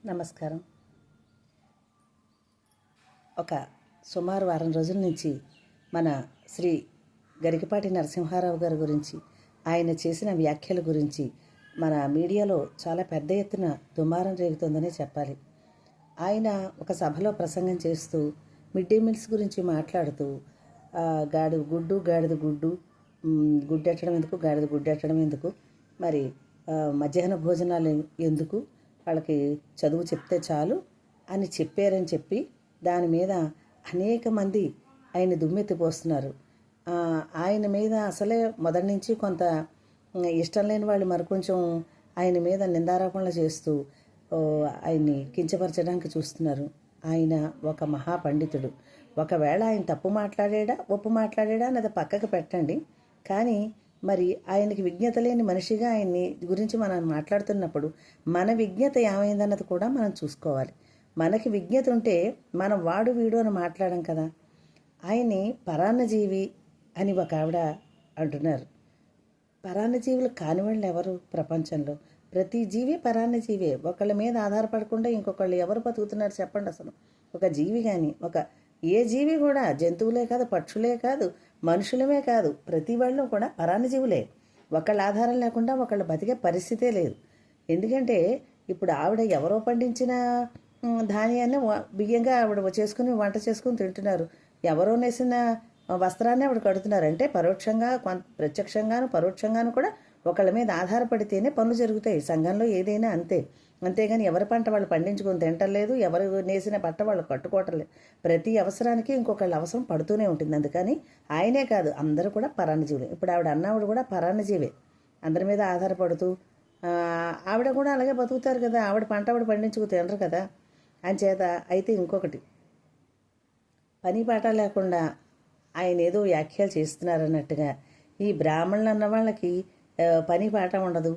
నమస్కారం. ఒక సుమారు వారం రోజుల నుంచి మన శ్రీ గరికపాటి నరసింహారావు గారి గురించి, ఆయన చేసిన వ్యాఖ్యల గురించి మన మీడియాలో చాలా పెద్ద ఎత్తున దుమారం రేగుతుందనే చెప్పాలి. ఆయన ఒక సభలో ప్రసంగం చేస్తూ మిడ్ డే మీల్స్ గురించి మాట్లాడుతూ గాడిద గుడ్డు గుడ్డెట్టడం ఎందుకు, గాడిద గుడ్డెట్టడం ఎందుకు, మరి మధ్యాహ్న భోజనాలు ఎందుకు, వాళ్ళకి చదువు చెప్తే చాలు అని చెప్పారని చెప్పి దాని మీద అనేక మంది ఆయన దుమ్మెత్తిపోస్తున్నారు. ఆయన మీద అసలే మొదటి నుంచి కొంత ఇష్టం లేని వాళ్ళు మరికొంచెం ఆయన మీద నిందారోపణలు చేస్తూ ఆయన్ని కించపరచడానికి చూస్తున్నారు. ఆయన ఒక మహాపండితుడు. ఒకవేళ ఆయన తప్పు మాట్లాడాడా ఒప్పు మాట్లాడాడా అన్నది పక్కకు పెట్టండి, కానీ మరి ఆయనకి విజ్ఞత లేని మనిషిగా ఆయన్ని గురించి మనం మాట్లాడుతున్నప్పుడు మన విజ్ఞత ఏమైందన్నది కూడా మనం చూసుకోవాలి. మనకి విజ్ఞత ఉంటే మనం వాడు వీడు అని మాట్లాడం కదా. ఆయన్ని పరాన్నజీవి అని ఒక ఆవిడ అంటున్నారు. పరాన్నజీవులు కానివాళ్ళు ఎవరు ప్రపంచంలో? ప్రతి జీవి పరాన్నజీవే. ఒకళ్ళ మీద ఆధారపడకుండా ఇంకొకళ్ళు ఎవరు బతుకుతున్నారు చెప్పండి. అసలు ఒక జీవి కానీ ఏ జీవి కూడా, జంతువులే కాదు, పక్షులే కాదు, మనుషులమే కాదు, ప్రతి వాళ్ళు కూడా పరాన్నజీవులే. ఒకళ్ళ ఆధారం లేకుండా ఒకళ్ళు బతికే పరిస్థితే లేదు. ఎందుకంటే ఇప్పుడు ఆవిడ ఎవరో పండించిన ధాన్యాన్ని బియ్యంగా ఆవిడ చేసుకుని వంట చేసుకుని తింటున్నారు. ఎవరో నేసిన వస్త్రాన్ని ఆవిడ కడుతున్నారు. అంటే పరోక్షంగా ప్రత్యక్షంగాను పరోక్షంగాను కూడా ఒకళ్ళ మీద ఆధారపడితేనే పనులు జరుగుతాయి. సంఘంలో ఏదైనా అంతే. అంతేగాని ఎవరి పంట వాళ్ళు పండించుకొని తింటలేదు, ఎవరు నేసిన బట్ట వాళ్ళు కట్టుకోవట్లేదు. ప్రతి అవసరానికి ఇంకొకళ్ళ అవసరం పడుతూనే ఉంటుంది. అందుకని ఆయనే కాదు, అందరూ కూడా పరాన్నజీవులే. ఇప్పుడు ఆవిడ అన్నావిడ కూడా పరాన్నజీవే, అందరి మీద ఆధారపడుతూ ఆవిడ కూడా అలాగే బతుకుతారు కదా. ఆవిడ పంట ఆవిడ పండించుకు తినరు కదా. అంచేత అయితే ఇంకొకటి, పని పాట లేకుండా ఆయన ఏదో వ్యాఖ్యలు చేస్తున్నారన్నట్టుగా ఈ బ్రాహ్మణులు అన్న వాళ్ళకి పని పాట ఉండదు,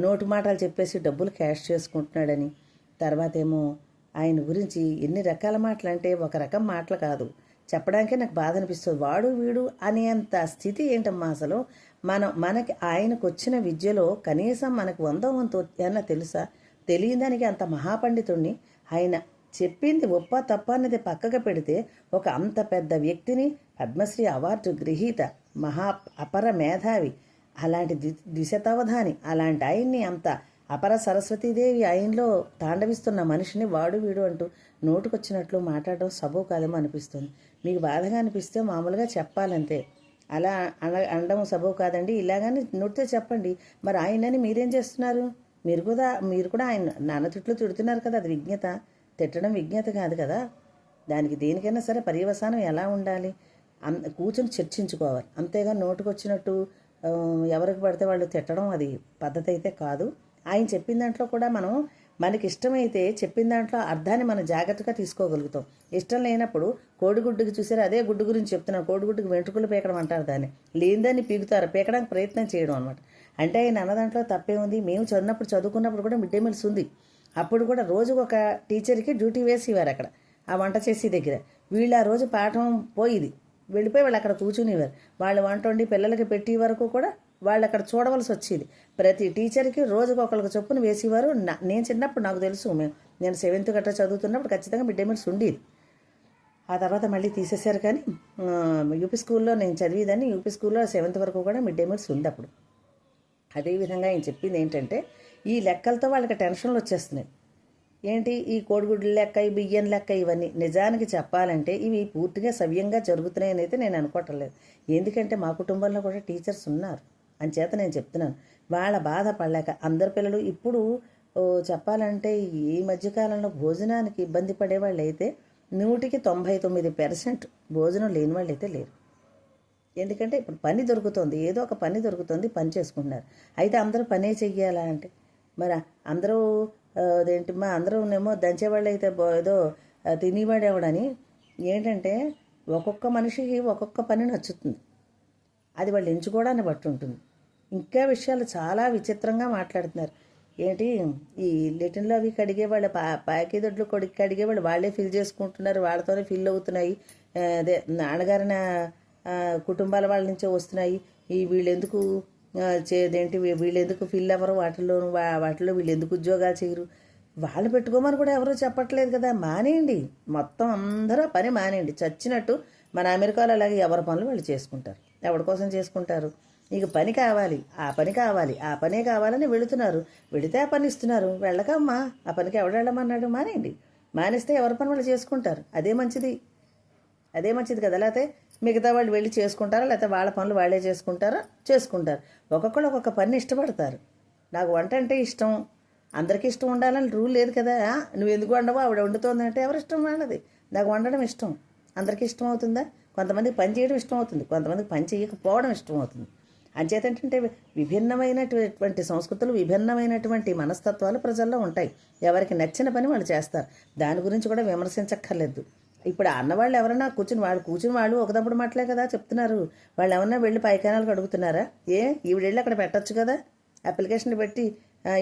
నోటి మాటలు చెప్పేసి డబ్బులు క్యాష్ చేసుకుంటున్నాడని, తర్వాత ఏమో ఆయన గురించి ఎన్ని రకాల మాటలు అంటే ఒక రకం మాటలు కాదు, చెప్పడానికే నాకు బాధ అనిపిస్తుంది. వాడు వీడు అనేంత స్థితి ఏంటమ్మా అసలు. మనకి ఆయనకు వచ్చిన విద్యలో కనీసం మనకు 100 ఏమన్నా తెలుసా? తెలియదానికి అంత మహాపండితుడిని ఆయన చెప్పింది ఒప్ప తప్ప అన్నది పక్కకు పెడితే ఒక అంత పెద్ద వ్యక్తిని, పద్మశ్రీ అవార్డు గ్రహీత, అపర మేధావి, అలాంటి ద్విశతావధాని, అలాంటి ఆయన్ని, అంత అపర సరస్వతీదేవి ఆయనలో తాండవిస్తున్న మనిషిని వాడు వీడు అంటూ నోటుకొచ్చినట్లు మాట్లాడడం సబబు కాదేమో అనిపిస్తుంది. మీకు బాధగా అనిపిస్తే మామూలుగా చెప్పాలంతే. అలా అనడం సబబు కాదండి, ఇలాగని నోటితో చెప్పండి. మరి ఆయనని మీరేం చేస్తున్నారు? మీరు కూడా ఆయన నాన్న తిట్లు తిడుతున్నారు కదా. అది విజ్ఞత? తిట్టడం విజ్ఞత కాదు కదా. దానికి దేనికైనా సరే పర్యవసానం ఎలా ఉండాలి? కూర్చొని చర్చించుకోవాలి. అంతేగా నోటుకొచ్చినట్టు ఎవరికి పడితే వాళ్ళు తిట్టడం అది పద్ధతి అయితే కాదు. ఆయన చెప్పిన దాంట్లో కూడా మనకి ఇష్టమైతే చెప్పిన దాంట్లో అర్థాన్ని మనం జాగ్రత్తగా తీసుకోగలుగుతాం. ఇష్టం లేనప్పుడు కోడిగుడ్డుకి చూసారు, అదే గుడ్డు గురించి చెప్తున్నాను. కోడిగుడ్డుకి వెంట్రుకలు పీకడం అంటారు దాన్ని. లేనిదాన్ని పీకుతారు, పీకడానికి ప్రయత్నం చేయడం అనమాట. అంటే ఆయన అన్న దాంట్లో తప్పే ఉంది. మేము చదువుకున్నప్పుడు కూడా మిడ్ డే మీల్స్ ఉంది. అప్పుడు కూడా రోజుకు ఒక టీచర్కి డ్యూటీ వేసేవారు అక్కడ ఆ వంట చేసే దగ్గర. వీళ్ళు ఆ రోజు పాఠం పోయిది వెళ్ళిపోయి వాళ్ళు అక్కడ కూర్చునేవారు. వాళ్ళు వంట వండి పిల్లలకి పెట్టే వరకు కూడా వాళ్ళు అక్కడ చూడవలసి వచ్చేది. ప్రతి టీచర్కి రోజుకు ఒకరికి చొప్పున వేసేవారు. నేను చిన్నప్పుడు నాకు తెలుసు, నేను 7th గట్రా చదువుతున్నప్పుడు ఖచ్చితంగా మిడ్ డే మీల్స్ ఉండేది. ఆ తర్వాత మళ్ళీ తీసేశారు. కానీ యూపీ స్కూల్లో నేను చదివేదాన్ని. యూపీ స్కూల్లో 7th వరకు కూడా మిడ్ డే మీల్స్ ఉంది అప్పుడు. అదేవిధంగా ఆయన చెప్పింది ఏంటంటే, ఈ లెక్కలతో వాళ్ళకి టెన్షన్లు వచ్చేస్తున్నాయి. ఏంటి ఈ కోడిగుడ్ల లెక్క, ఈ బియ్యం లెక్క, ఇవన్నీ నిజానికి చెప్పాలంటే ఇవి పూర్తిగా సవ్యంగా జరుగుతున్నాయని అయితే నేను అనుకోవటం లేదు. ఎందుకంటే మా కుటుంబంలో కూడా టీచర్స్ ఉన్నారు. అంచేత నేను చెప్తున్నాను. వాళ్ళ బాధ పడలేక అందరి పిల్లలు ఇప్పుడు చెప్పాలంటే ఈ మధ్యకాలంలో భోజనానికి ఇబ్బంది పడేవాళ్ళు అయితే 100కి 99% భోజనం లేని వాళ్ళు అయితే లేరు. ఎందుకంటే ఇప్పుడు పని దొరుకుతుంది, ఏదో ఒక పని దొరుకుతుంది, పని చేసుకుంటున్నారు. అయితే అందరూ పనే చెయ్యాలా అంటే మరి అందరూ అందరూనేమో దంచేవాళ్ళు అయితే ఏదో తినేవాడేవాడని. ఏంటంటే ఒక్కొక్క మనిషికి ఒక్కొక్క పని నచ్చుతుంది, అది వాళ్ళు ఎంచుకోవడాన్ని బట్టి ఉంటుంది. ఇంకా విషయాలు చాలా విచిత్రంగా మాట్లాడుతున్నారు. ఏంటి ఈ లెటిన్లో అవి కడిగేవాళ్ళు, పాకిదొడ్లు కడిగేవాళ్ళు వాళ్ళే ఫిల్ చేసుకుంటున్నారు, వాళ్ళతోనే ఫిల్ అవుతున్నాయి. అదే నాన్నగారిన కుటుంబాల వాళ్ళ నుంచే వస్తున్నాయి. ఈ వీళ్ళెందుకు వీళ్ళెందుకు ఫిల్ అవ్వరు, వాటిల్లో వీళ్ళెందుకు ఉద్యోగాలు చేయరు, వాళ్ళు పెట్టుకోమని కూడా ఎవరూ చెప్పట్లేదు కదా. మానేయండి, మొత్తం అందరూ పని మానేయండి. చచ్చినట్టు మన అమెరికాలో అలాగే ఎవరి పనులు వాళ్ళు చేసుకుంటారు. ఎవరి కోసం చేసుకుంటారు? నీకు పని కావాలి, ఆ పని కావాలి, ఆ పనే కావాలని వెళుతున్నారు. వెళితే ఆ పని ఇస్తున్నారు. వెళ్ళకమ్మా, ఆ పనికి ఎవడు వెళ్ళమన్నాడు? మానేయండి. మానేస్తే ఎవరి పని వాళ్ళు చేసుకుంటారు. అదే మంచిది, అదే మంచిది కదా. లేకపోతే మిగతా వాళ్ళు వెళ్ళి చేసుకుంటారా, లేకపోతే వాళ్ళ పనులు వాళ్ళే చేసుకుంటారు. ఒక్కొక్కరు ఒక్కొక్క పని ఇష్టపడతారు. నాకు వంట అంటే ఇష్టం, అందరికీ ఇష్టం ఉండాలని రూల్ లేదు కదా. నువ్వు ఎందుకు వండవో, ఆవిడ వండుతోంది అంటే ఎవరి ఇష్టం వాళ్ళది. నాకు వండడం ఇష్టం, అందరికీ ఇష్టం అవుతుందా? కొంతమందికి పని చేయడం ఇష్టం అవుతుంది, కొంతమందికి పని చేయకపోవడం ఇష్టం అవుతుంది. అంచేతంటే విభిన్నమైనటువంటి సంస్కృతులు, విభిన్నమైనటువంటి మనస్తత్వాలు ప్రజల్లో ఉంటాయి. ఎవరికి నచ్చిన పని వాళ్ళు చేస్తారు. దాని గురించి కూడా విమర్శించక్కర్లేదు. ఇప్పుడు అన్నవాళ్ళు ఎవరన్నా కూర్చుని వాళ్ళు ఒకదప్పుడు మాటలే కదా చెప్తున్నారు. వాళ్ళు ఎవరన్నా వెళ్ళి పైకానాలకు అడుగుతున్నారా? ఈవిడ వెళ్ళి అక్కడ పెట్టచ్చు కదా, అప్లికేషన్ పెట్టి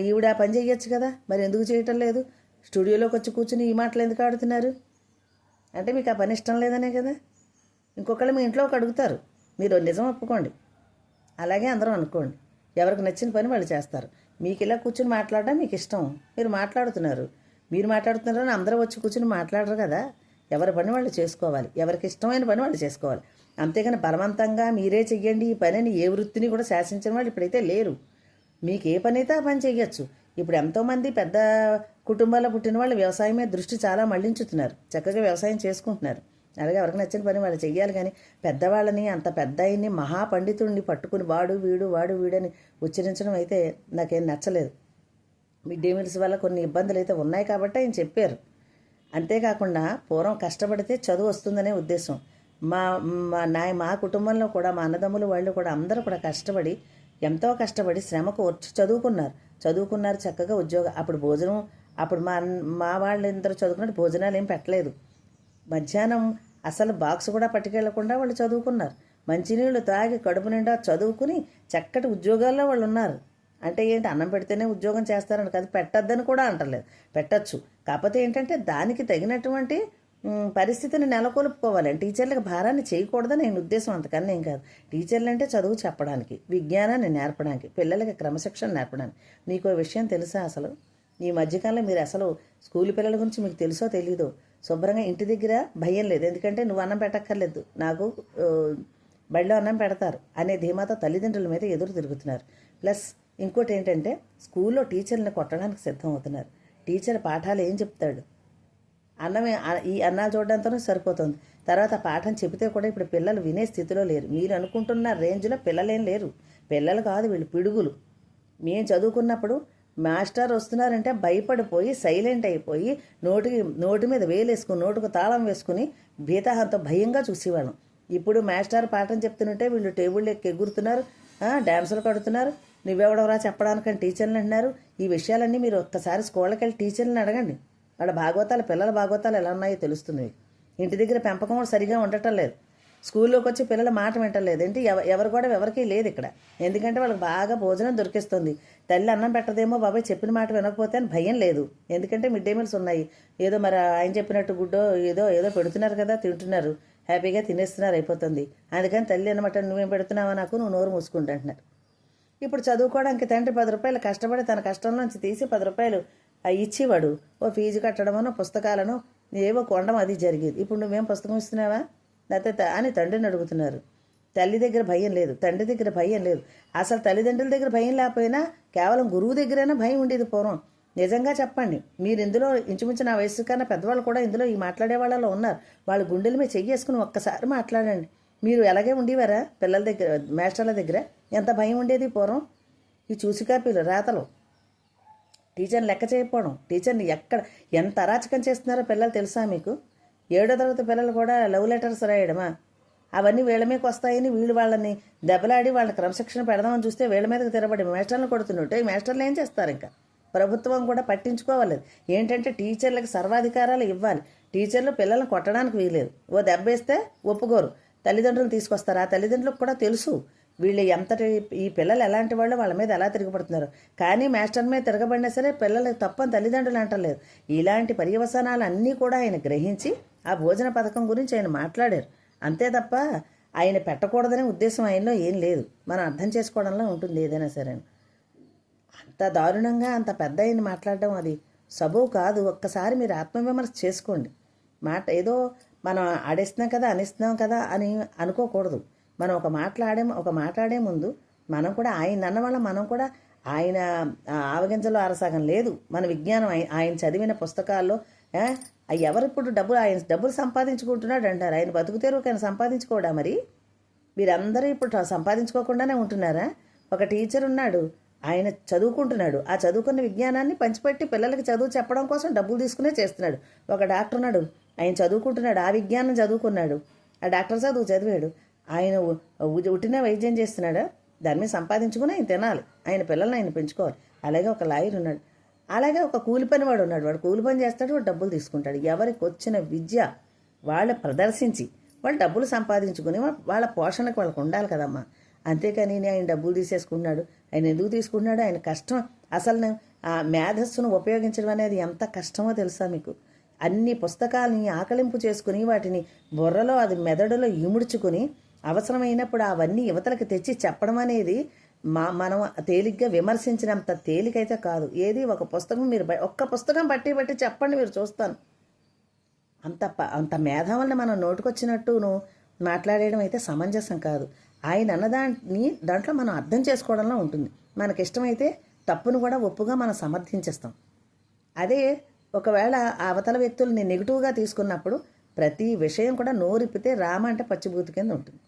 ఈవిడ ఆ పని చేయొచ్చు కదా. మరి ఎందుకు చేయటం లేదు? స్టూడియోలోకి వచ్చి కూర్చుని ఈ మాటలు ఎందుకు ఆడుతున్నారు? అంటే మీకు ఆ పని ఇష్టం లేదనే కదా. ఇంకొకళ్ళు మీ ఇంట్లోకి అడుగుతారు, మీరు నిజం ఒప్పుకోండి, అలాగే అందరం అనుకోండి. ఎవరికి నచ్చిన పని వాళ్ళు చేస్తారు. మీకు ఇలా కూర్చుని మాట్లాడడం మీకు ఇష్టం, మీరు మాట్లాడుతున్నారని అందరూ వచ్చి కూర్చుని మాట్లాడరు కదా. ఎవరి పని వాళ్ళు చేసుకోవాలి, ఎవరికి ఇష్టమైన పని వాళ్ళు చేసుకోవాలి. అంతేగాని బలవంతంగా మీరే చెయ్యండి ఈ పనిని ఏ వృత్తిని కూడా శాసించిన వాళ్ళు ఇప్పుడైతే లేరు. మీకు ఏ పని అయితే ఆ పని చెయ్యొచ్చు. ఇప్పుడు ఎంతోమంది పెద్ద కుటుంబాల్లో పుట్టిన వాళ్ళు వ్యవసాయం మీద దృష్టి చాలా మళ్లించుతున్నారు, చక్కగా వ్యవసాయం చేసుకుంటున్నారు. అలాగే ఎవరికి నచ్చిన పని వాళ్ళు చెయ్యాలి. కానీ పెద్దవాళ్ళని, అంత పెద్ద ఆయన్ని, మహాపండితుడిని పట్టుకుని వాడు వీడని ఉచ్చరించడం అయితే నాకేం నచ్చలేదు. మిడ్ డే మీల్స్ వల్ల కొన్ని ఇబ్బందులు అయితే ఉన్నాయి కాబట్టి ఆయన చెప్పారు. అంతేకాకుండా పూర్వం కష్టపడితే చదువు వస్తుందనే ఉద్దేశం. మా కుటుంబంలో కూడా మా అన్నదమ్ములు వాళ్ళు కూడా అందరూ కూడా ఎంతో కష్టపడి శ్రమకు వచ్చి చదువుకున్నారు చక్కగా ఉద్యోగం. అప్పుడు భోజనం, అప్పుడు మా వాళ్ళందరూ చదువుకున్నట్టు భోజనాలు ఏం పెట్టలేదు. మధ్యాహ్నం అసలు బాక్స్ కూడా పట్టుకెళ్లకుండా వాళ్ళు చదువుకున్నారు. మంచినీళ్ళు తాగి కడుపు నిండా చదువుకుని చక్కటి ఉద్యోగాల్లో వాళ్ళు ఉన్నారు. అంటే ఏంటి, అన్నం పెడితేనే ఉద్యోగం చేస్తారని కాదు, పెట్టద్దని కూడా అంటలేదు, పెట్టచ్చు. కాకపోతే ఏంటంటే దానికి తగినటువంటి పరిస్థితిని నెలకొల్పుకోవాలి. టీచర్లకు భారాన్ని చేయకూడదని నేను ఉద్దేశం, అంతకన్నా ఏం కాదు. టీచర్లు అంటే చదువు చెప్పడానికి, విజ్ఞానాన్ని నేర్పడానికి, పిల్లలకి క్రమశిక్షణ నేర్పడానికి. నీకో విషయం తెలుసా? అసలు ఈ మధ్యకాలంలో మీరు అసలు స్కూల్ పిల్లల గురించి మీకు తెలుసో తెలీదో, శుభ్రంగా ఇంటి దగ్గర భయం లేదు. ఎందుకంటే నువ్వు అన్నం పెట్టక్కర్లేదు, నాకు బడిలో అన్నం పెడతారు అనే ధీమాతో తల్లిదండ్రుల మీద ఎదురు తిరుగుతున్నారు. ప్లస్ ఇంకోటి ఏంటంటే స్కూల్లో టీచర్ని కొట్టడానికి సిద్ధం అవుతున్నారు. టీచర్ పాఠాలు ఏం చెప్తాడు? అన్నమే, ఈ అన్నాలు చూడడంతోనే సరిపోతుంది. తర్వాత పాఠం చెబితే కూడా ఇప్పుడు పిల్లలు వినే స్థితిలో లేరు. మీరు అనుకుంటున్న రేంజ్లో పిల్లలేం లేరు. పిల్లలు కాదు, వీళ్ళు పిడుగులు. మేము చదువుకున్నప్పుడు మాస్టర్ వస్తున్నారంటే భయపడిపోయి సైలెంట్ అయిపోయి నోటి మీద వేలేసుకుని, నోటుకు తాళం వేసుకుని భీతాహంతో భయంగా చూసేవాళ్ళం. ఇప్పుడు మాస్టర్ పాఠం చెప్తుంటే వీళ్ళు టేబుల్ ఎక్కి ఎగురుతున్నారు, డ్యాన్సులు కడుతున్నారు. నువ్వెవడవరా చెప్పడానికని టీచర్లు అంటున్నారు. ఈ విషయాలన్నీ మీరు ఒక్కసారి స్కూళ్ళకి వెళ్ళి టీచర్ని అడగండి. వాళ్ళ పిల్లల భాగవతాలు ఎలా ఉన్నాయో తెలుస్తుంది. ఇంటి దగ్గర పెంపకం కూడా సరిగా ఉండటం లేదు. స్కూల్లోకి వచ్చి పిల్లల మాట వింటలేదు. ఏంటి, ఎవరు కూడా ఎవరికీ లేదు ఇక్కడ. ఎందుకంటే వాళ్ళకి బాగా భోజనం దొరికిస్తుంది. తల్లి అన్నం పెట్టదేమో, బాబాయ్ చెప్పిన మాట వినకపోతే అని భయం లేదు. ఎందుకంటే మిడ్ డే మీల్స్ ఉన్నాయి. ఏదో మరి ఆయన చెప్పినట్టు గుడ్డో ఏదో పెడుతున్నారు కదా, తింటున్నారు, హ్యాపీగా తినేస్తున్నారు, అయిపోతుంది. అందుకని తల్లి అనమాట, నువ్వేం పెడుతున్నావా నాకు, నువ్వు నోరు మూసుకుంటా అంటున్నారు. ఇప్పుడు చదువుకోవడానికి తండ్రి 10 రూపాయలు కష్టపడి తన కష్టంలోంచి తీసి 10 రూపాయలు ఇచ్చేవాడు. ఓ ఫీజు కట్టడమనో పుస్తకాలను ఏవో కొనడం అది జరిగేది. ఇప్పుడు నువ్వేం పుస్తకం ఇస్తున్నావా లేకపోతే అని తండ్రిని అడుగుతున్నారు. తల్లి దగ్గర భయం లేదు, తండ్రి దగ్గర భయం లేదు. అసలు తల్లిదండ్రుల దగ్గర భయం లేకపోయినా కేవలం గురువు దగ్గరైనా భయం ఉండేది పూర్వం. నిజంగా చెప్పండి, మీరు ఇందులో ఇంచుమించు నా వయసు కన్నా పెద్దవాళ్ళు కూడా ఇందులో ఈ మాట్లాడే వాళ్ళలో ఉన్నారు. వాళ్ళ గుండెల మీద చెయ్యేసుకుని ఒక్కసారి మాట్లాడండి. మీరు ఎలాగే ఉండేవారా? పిల్లల దగ్గర, మాస్టర్ల దగ్గర ఎంత భయం ఉండేది పూర్వం. ఈ చూసి కాపీలు, రాతలు, టీచర్ని లెక్క చేయకపోవడం, టీచర్ని ఎంత అరాచకం చేస్తున్నారో పిల్లలు తెలుసా మీకు? 7వ తరగతి పిల్లలు కూడా లవ్ లెటర్స్ రాయడమా? అవన్నీ వీళ్ళ మీదకి వస్తాయని వీళ్ళు వాళ్ళని దెబ్బలాడి వాళ్ళని క్రమశిక్షణ పెడదామని చూస్తే వీళ్ళ మీదకి తిరబడి మాస్టర్లు కొడుతున్నట్టు. ఈ మాస్టర్లు ఏం చేస్తారు? ఇంకా ప్రభుత్వం కూడా పట్టించుకోవాలి. ఏంటంటే టీచర్లకు సర్వాధికారాలు ఇవ్వాలి. టీచర్లు పిల్లల్ని కొట్టడానికి వీలేదు. ఓ దెబ్బేస్తే ఒప్పుకోరు, తల్లిదండ్రులు తీసుకొస్తారు. ఆ తల్లిదండ్రులకు కూడా తెలుసు వీళ్ళు ఈ పిల్లలు ఎలాంటి వాళ్ళు, వాళ్ళ మీద ఎలా తిరగబడుతున్నారు. కానీ మాస్టర్ మీద తిరగబడినా సరే పిల్లలకు తప్పని తల్లిదండ్రులు అంటలేదు. ఇలాంటి పర్యవసానాలు అన్నీ కూడా ఆయన గ్రహించి ఆ భోజన పథకం గురించి ఆయన మాట్లాడారు. అంతే తప్ప ఆయన పెట్టకూడదనే ఉద్దేశం ఆయనలో ఏం లేదు. మనం అర్థం చేసుకోవడంలో ఉంటుంది ఏదైనా సరే. అంత దారుణంగా అంత పెద్ద ఆయన మాట్లాడడం అది సబబు కాదు. ఒక్కసారి మీరు ఆత్మవిమర్శ చేసుకోండి. మాట ఏదో మనం ఆడేస్తున్నాం కదా, అనిస్తున్నాం కదా అని అనుకోకూడదు. మనం ఒక మాట్లాడే ముందు మనం కూడా ఆయన అన్న వల్ల మనం కూడా ఆయన ఆవగింజలో అరసగం లేదు మన విజ్ఞానం. ఆయన చదివిన పుస్తకాల్లో ఎవరిప్పుడు ఆయన డబ్బులు సంపాదించుకుంటున్నాడు అంటారు. ఆయన బతుకుతేరు ఆయన సంపాదించుకోడా? మరి వీరందరూ ఇప్పుడు సంపాదించుకోకుండానే ఉంటున్నారా? ఒక టీచర్ ఉన్నాడు, ఆయన చదువుకుంటున్నాడు. ఆ చదువుకున్న విజ్ఞానాన్ని పంచిపెట్టి పిల్లలకి చదువు చెప్పడం కోసం డబ్బులు తీసుకునే చేస్తున్నాడు. ఒక డాక్టర్ ఉన్నాడు, ఆయన చదువుకుంటున్నాడు, ఆ విజ్ఞానం చదువుకున్నాడు, ఆ డాక్టర్ చదివాడు. ఆయన ఉట్టిన వైద్యం చేస్తున్నాడా? దాని మీద సంపాదించుకుని ఆయన తినాలి, ఆయన పిల్లల్ని ఆయన పెంచుకోవాలి. అలాగే ఒక లాయర్ ఉన్నాడు, అలాగే ఒక కూలి పని వాడు ఉన్నాడు. వాడు కూలి పని చేస్తాడు, వాడు డబ్బులు తీసుకుంటాడు. ఎవరికి వచ్చిన విద్య వాళ్ళు ప్రదర్శించి వాళ్ళు డబ్బులు సంపాదించుకుని వాళ్ళ పోషణకు వాళ్ళకు ఉండాలి కదమ్మా. అంతేకాని ఆయన డబ్బులు తీసేసుకున్నాడు, ఆయన ఎందుకు తీసుకున్నాడు? ఆయన కష్టం. అసలు ఆ మేధస్సును ఉపయోగించడం అనేది ఎంత కష్టమో తెలుసా మీకు? అన్ని పుస్తకాలని ఆకలింపు చేసుకుని వాటిని బుర్రలో అది మెదడులో ఇముడ్చుకుని అవసరమైనప్పుడు అవన్నీ యువతలకు తెచ్చి చెప్పడం అనేది మనం తేలిగ్గా విమర్శించినంత తేలికైతే కాదు. ఏది ఒక పుస్తకం మీరు ఒక్క పుస్తకం బట్టి చెప్పండి, మీరు చూస్తాను. అంత మేధావుల్ని మనం నోటుకొచ్చినట్టును మాట్లాడేయడం అయితే సమంజసం కాదు. ఆయన దాంట్లో మనం అర్థం చేసుకోవడంలో ఉంటుంది. మనకిష్టమైతే తప్పును కూడా ఒప్పుగా మనం సమర్థించేస్తాం. అదే ఒకవేళ అవతల వ్యక్తుల్ని నెగిటివ్గా తీసుకున్నప్పుడు ప్రతి విషయం కూడా నోరిప్పితే రామ అంటే పచ్చిబూతి కింద ఉంటుంది.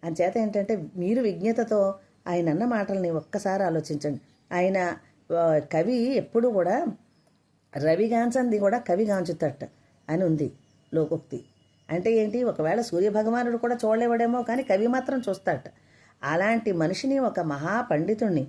అంచేత ఏంటంటే మీరు విజ్ఞతతో ఆయన అన్న మాటల్ని ఒక్కసారి ఆలోచించండి. ఆయన కవి ఎప్పుడు కూడా రవిగాంచంది కూడా కవిగాంచుతట అని ఉంది లోకోక్తి. అంటే ఏంటి? ఒకవేళ సూర్యభగవానుడు కూడా చూడలేవాడేమో, కానీ కవి మాత్రం చూస్తాడట. అలాంటి మనిషిని, ఒక మహాపండితుణ్ణి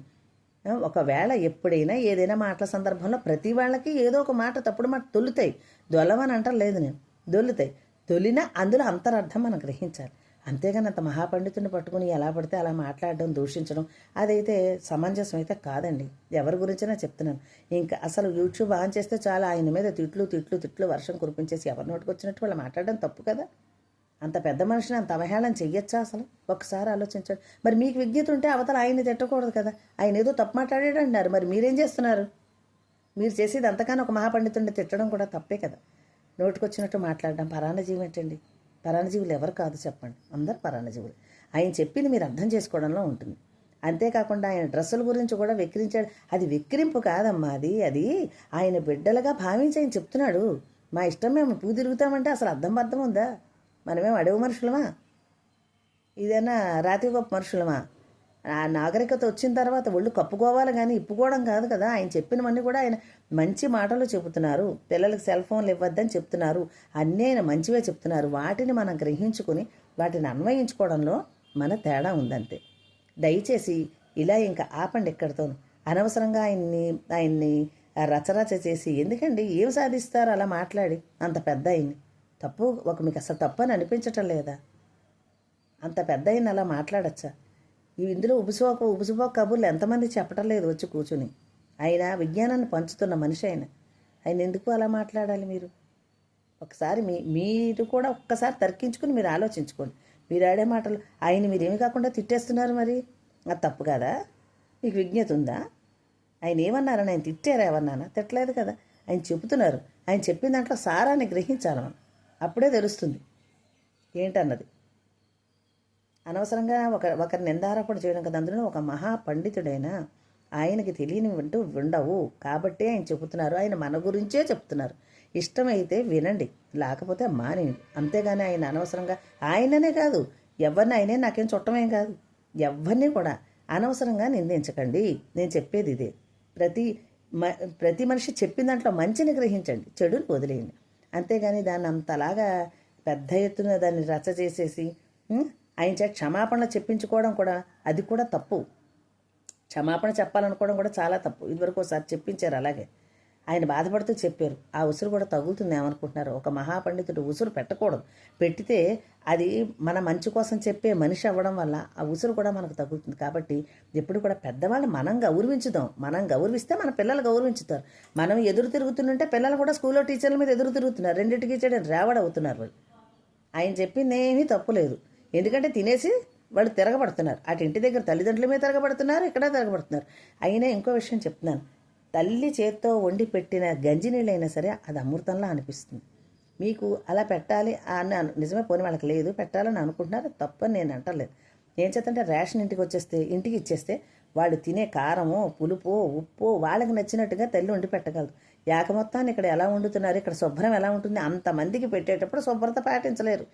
ఒకవేళ ఎప్పుడైనా ఏదైనా మాటల సందర్భంలో ప్రతి వాళ్ళకి ఏదో ఒక మాట తప్పుడు మాట తొలుతాయి. దొల్లవని అంటారు లేదు, నేను దొల్లుతాయి. తొలినా అందులో అంతరార్థం మనం గ్రహించాలి. అంతేగాని అంత మహాపండితుడిని పట్టుకుని ఎలా పడితే అలా మాట్లాడడం, దూషించడం అదైతే సమంజసం అయితే కాదండి. ఎవరి గురించినా చెప్తున్నాను. ఇంకా అసలు యూట్యూబ్ ఆన్ చేస్తే చాలా ఆయన మీద తిట్లు వర్షం కురిపించేసి ఎవరి నోటికి వచ్చినట్టు వాళ్ళు మాట్లాడడం తప్పు కదా. అంత పెద్ద మనిషిని అంత అవహేళన చెయ్యొచ్చా? అసలు ఒకసారి ఆలోచించండి. మరి మీకు విజ్ఞత ఉంటే అవతల ఆయన్ని తిట్టకూడదు కదా. ఆయన ఏదో తప్పు మాట్లాడాడు అన్నారు, మరి మీరేం చేస్తున్నారు? మీరు చేసేది అంతకన్నా ఒక మహాపండితుడిని తిట్టడం కూడా తప్పే కదా. నోటికొచ్చినట్టు మాట్లాడడం పరాన్నజీవి ఏంటండి? పరాన్నజీవులు ఎవరు కాదు చెప్పండి, అందరు పరాన్నజీవులు. ఆయన చెప్పింది మీరు అర్థం చేసుకోవడంలో ఉంటుంది. అంతేకాకుండా ఆయన డ్రెస్సుల గురించి కూడా వెక్కిరించాడు. అది వెక్కిరింపు కాదమ్మా, అది ఆయన బిడ్డలుగా భావించి ఆయన చెప్తున్నాడు. మా ఇష్టం మేము పూ తిరుగుతామంటే అసలు అర్థం ఉందా? మనమేం అడవి మనుషులమా? ఇదైనా రాతి గొప్ప మనుషులమా? ఆ నాగరికత వచ్చిన తర్వాత ఒళ్ళు కప్పుకోవాలి కానీ ఇప్పుకోవడం కాదు కదా. ఆయన చెప్పినవన్నీ కూడా ఆయన మంచి మాటలు చెబుతున్నారు. పిల్లలకు సెల్ ఫోన్లు ఇవ్వద్దని చెప్తున్నారు. అన్నీ ఆయన మంచివే చెప్తున్నారు. వాటిని మనం గ్రహించుకుని వాటిని అన్వయించుకోవడంలో మన తేడా ఉందంతే. దయచేసి ఇలా ఇంకా ఆపండి ఎక్కడితోనూ. అనవసరంగా ఆయన్ని రచరచ చేసి ఎందుకండి? ఏం సాధిస్తారు అలా మాట్లాడి? అంత పెద్ద ఆయన్ని మీకు అసలు తప్పు అని అనిపించటం లేదా? అంత పెద్ద అయిన అలా మాట్లాడచ్చా? ఇందులో ఉబుసుపోక కబుర్లు ఎంతమంది చెప్పటం లేదు వచ్చి కూర్చుని. ఆయన విజ్ఞానాన్ని పంచుతున్న మనిషి ఆయన ఎందుకు అలా మాట్లాడాలి? ఒకసారి మీరు కూడా ఒక్కసారి తర్కించుకుని మీరు ఆలోచించుకోండి. మీరు ఆడే మాటలు మీరేమి కాకుండా తిట్టేస్తున్నారు. మరి అది తప్పు కదా? మీకు విజ్ఞత ఉందా? ఆయన ఏమన్నారని ఆయన తిట్టారా? ఎవరన్నా తిట్టలేదు కదా. ఆయన చెబుతున్నారు. ఆయన చెప్పిన దాంట్లో సారాన్ని గ్రహించాలి మనం, అప్పుడే తెలుస్తుంది ఏంటన్నది. అనవసరంగా ఒకరి నిందారోపణ చేయడం కదా. అందులో ఒక మహాపండితుడైన ఆయనకి తెలియని ఉండవు కాబట్టి ఆయన చెబుతున్నారు. ఆయన మన గురించే చెప్తున్నారు. ఇష్టమైతే వినండి, లేకపోతే మానేయండి. అంతేగాని ఆయన అనవసరంగా ఆయననే కాదు ఎవరిని నాకేం చుట్టమేం కాదు, ఎవరిని కూడా అనవసరంగా నిందించకండి. నేను చెప్పేది ఇదే. ప్రతి మనిషి చెప్పిన దాంట్లో మంచిని గ్రహించండి, చెడుని వదిలేయండి. అంతేగాని దాన్ని అంతలాగా పెద్ద ఎత్తున దాన్ని రచ్చ చేసేసి ఆయన చేత క్షమాపణలు చెప్పించుకోవడం కూడా అది కూడా తప్పు. క్షమాపణ చెప్పాలనుకోవడం కూడా చాలా తప్పు. ఇదివరకు ఒకసారి చెప్పించారు, అలాగే ఆయన బాధపడుతూ చెప్పారు. ఆ ఉసురు కూడా తగులుతుంది ఏమనుకుంటున్నారు? ఒక మహాపండితుడు ఉసురు పెట్టకూడదు. పెట్టితే అది మన మంచి కోసం చెప్పే మనిషి అవ్వడం వల్ల ఆ ఉసురు కూడా మనకు తగులుతుంది. కాబట్టి ఎప్పుడు కూడా పెద్దవాళ్ళు మనం గౌరవించుదాం. మనం గౌరవిస్తే మన పిల్లలు గౌరవించుతారు. మనం ఎదురు తిరుగుతుంటే పిల్లలు కూడా స్కూల్లో టీచర్ల మీద ఎదురు తిరుగుతున్నారు. రెండింటికి చేయడం రేవడవుతున్నారు వాళ్ళు. ఆయన చెప్పింది ఏమీ తప్పు లేదు. ఎందుకంటే తినేసి వాళ్ళు తిరగబడుతున్నారు. అటు ఇంటి దగ్గర తల్లిదండ్రుల మీద తిరగబడుతున్నారు, ఇక్కడ తిరగబడుతున్నారు. అయినా ఇంకో విషయం చెప్తున్నాను, తల్లి చేత్తో వండి పెట్టిన గంజి నీళ్ళైనా సరే అది అమృతంలా అనిపిస్తుంది. మీకు అలా పెట్టాలి అని నిజమే, పోనీ వాళ్ళకి లేదు పెట్టాలని అనుకుంటున్నారు, తప్పని నేను అంటలేదు. ఏం చేద్దంటే రేషన్ ఇంటికి ఇచ్చేస్తే వాళ్ళు తినే కారమో పులుపో ఉప్పు వాళ్ళకి నచ్చినట్టుగా తల్లి వండి పెట్టగలదు. మొత్తాన్ని ఇక్కడ ఎలా వండుతున్నారు, ఇక్కడ శుభ్రం ఎలా ఉంటుంది, అంతమందికి పెట్టేటప్పుడు శుభ్రత పాటించలేరు.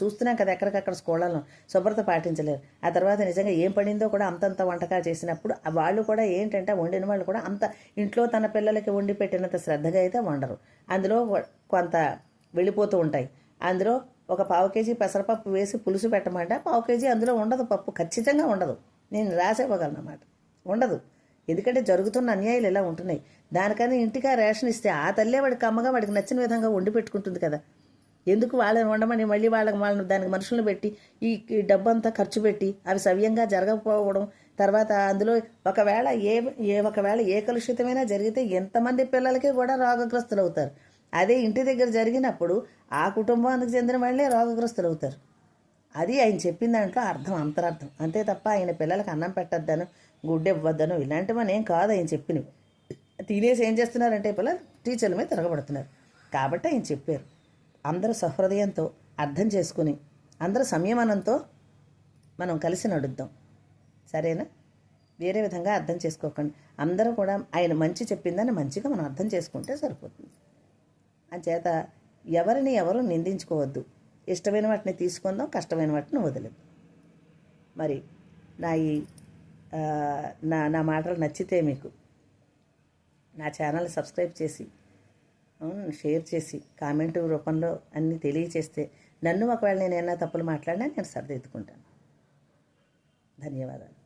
చూస్తున్నాం కదా ఎక్కడికక్కడ స్కూళ్ళలో శుభ్రత పాటించలేరు. ఆ తర్వాత నిజంగా ఏం పడిందో కూడా అంతంత వంటకాలు చేసినప్పుడు వాళ్ళు కూడా ఏంటంటే వండిన వాళ్ళు కూడా అంత ఇంట్లో తన పిల్లలకి వండి పెట్టినంత శ్రద్ధగా అయితే వండరు. అందులో కొంత వెళ్ళిపోతూ ఉంటాయి. అందులో ఒక 1/4 కేజీ పెసరపప్పు వేసి పులుసు పెట్టమంటే 1/4 కేజీ అందులో ఉండదు, పప్పు ఖచ్చితంగా ఉండదు. నేను రాసేవ్వగలను అన్నమాట, ఉండదు. ఎందుకంటే జరుగుతున్న అన్యాయాలు ఇలా ఉంటున్నాయి. దానికన్నా ఇంటికి రేషన్ ఇస్తే ఆ తల్లే వాడికి అమ్మగా వాడికి నచ్చిన విధంగా వండి పెట్టుకుంటుంది కదా. ఎందుకు వాళ్ళని వండమని మళ్ళీ వాళ్ళని దానికి మనుషులను పెట్టి ఈ డబ్బంతా ఖర్చు పెట్టి అవి సవ్యంగా జరగకపోవడం, తర్వాత అందులో ఒకవేళ ఏ కలుషితమైనా జరిగితే ఎంతమంది పిల్లలకి కూడా రోగగ్రస్తులు అవుతారు. అదే ఇంటి దగ్గర జరిగినప్పుడు ఆ కుటుంబానికి చెందిన వాళ్ళే రోగగ్రస్తులు అవుతారు. అది ఆయన చెప్పిన దాంట్లో అంతరార్థం అంతే తప్ప ఆయన పిల్లలకు అన్నం పెట్టద్దను గుడ్డు ఇవ్వద్దను ఇలాంటివన్నీ ఏం కాదు ఆయన చెప్పినవి. తినేసి ఏం చేస్తున్నారంటే పిల్లలు టీచర్ల మీద తిరగబడుతున్నారు. కాబట్టి ఆయన చెప్పారు, అందరూ సహృదయంతో అర్థం చేసుకుని అందరూ సంయమనంతో మనం కలిసి నడుద్దాం, సరేనా? వేరే విధంగా అర్థం చేసుకోకండి. అందరూ కూడా ఆయన మంచి చెప్పిందని మంచిగా మనం అర్థం చేసుకుంటే సరిపోతుంది. అంచేత ఎవరిని ఎవరు నిందించుకోవద్దు. ఇష్టమైన వాటిని తీసుకుందాం, కష్టమైన వాటిని వదిలేద్దాం. మరి నా మాటలు నచ్చితే మీకు నా ఛానల్ సబ్స్క్రైబ్ చేసి షేర్ చేసి కామెంట్ రూపంలో అన్నీ తెలియచేస్తే నన్ను ఒకవేళ నేను ఏమైనా తప్పులు మాట్లాడినా నేను సరిదిద్దుకుంటాను. ధన్యవాదాలు.